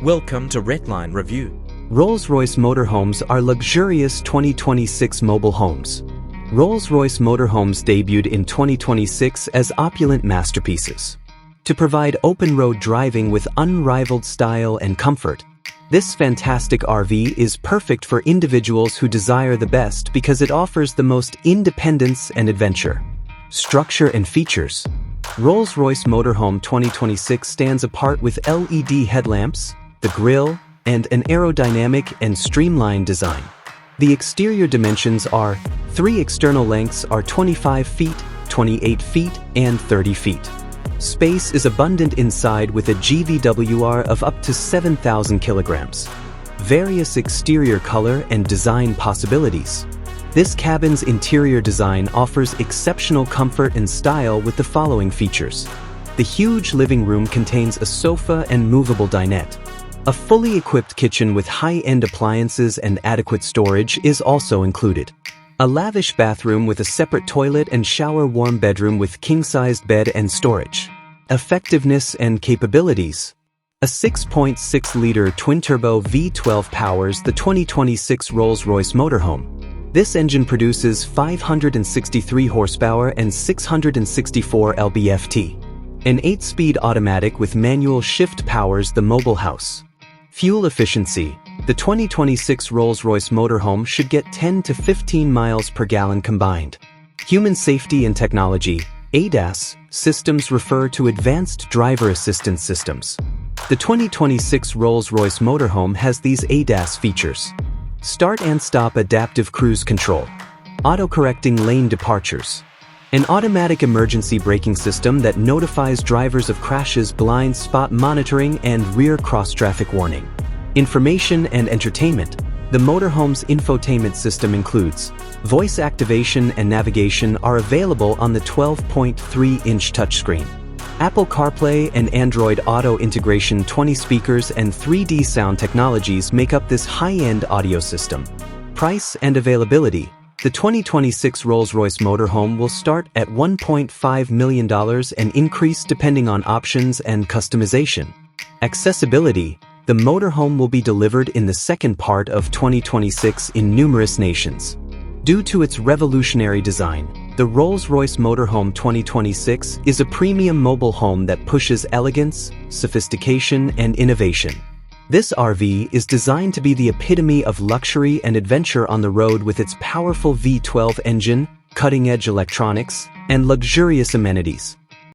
Welcome to Redline Review. Rolls-Royce Motorhomes are luxurious 2026 mobile homes. Rolls-Royce Motorhomes debuted in 2026 as opulent masterpieces. To provide open-road driving with unrivaled style and comfort, this fantastic RV is perfect for individuals who desire the best because it offers the most independence and adventure. Structure and features. Rolls-Royce Motorhome 2026 stands apart with LED headlamps, the grille, and an aerodynamic and streamlined design. The exterior dimensions are 3 external lengths are 25 feet, 28 feet, and 30 feet. Space is abundant inside with a GVWR of up to 7,000 kilograms. Various exterior color and design possibilities. This cabin's interior design offers exceptional comfort and style with the following features. The huge living room contains a sofa and movable dinette. A fully equipped kitchen with high-end appliances and adequate storage is also included. A lavish bathroom with a separate toilet and shower, warm bedroom with king-sized bed and storage. Effectiveness and capabilities. A 6.6-liter twin-turbo V12 powers the 2026 Rolls-Royce Motorhome. This engine produces 563 horsepower and 664 lb-ft. An 8-speed automatic with manual shift powers the mobile house. Fuel efficiency. The 2026 Rolls-Royce Motorhome should get 10 to 15 miles per gallon combined. Human safety and technology. ADAS systems refer to Advanced Driver Assistance Systems. The 2026 Rolls-Royce Motorhome has these ADAS features. Start and stop adaptive cruise control. Auto-correcting lane departures. An automatic emergency braking system that notifies drivers of crashes, blind spot monitoring, and rear cross-traffic warning. Information and entertainment. The motorhome's infotainment system includes voice activation and navigation are available on the 12.3-inch touchscreen. Apple CarPlay and Android Auto integration, 20 speakers and 3D sound technologies make up this high-end audio system. Price and availability. The 2026 Rolls-Royce Motorhome will start at $1.5 million and increase depending on options and customization. Accessibility. The motorhome will be delivered in the second part of 2026 in numerous nations. Due to its revolutionary design, the Rolls-Royce Motorhome 2026 is a premium mobile home that pushes elegance, sophistication, and innovation. This RV is designed to be the epitome of luxury and adventure on the road with its powerful V12 engine, cutting-edge electronics, and luxurious amenities.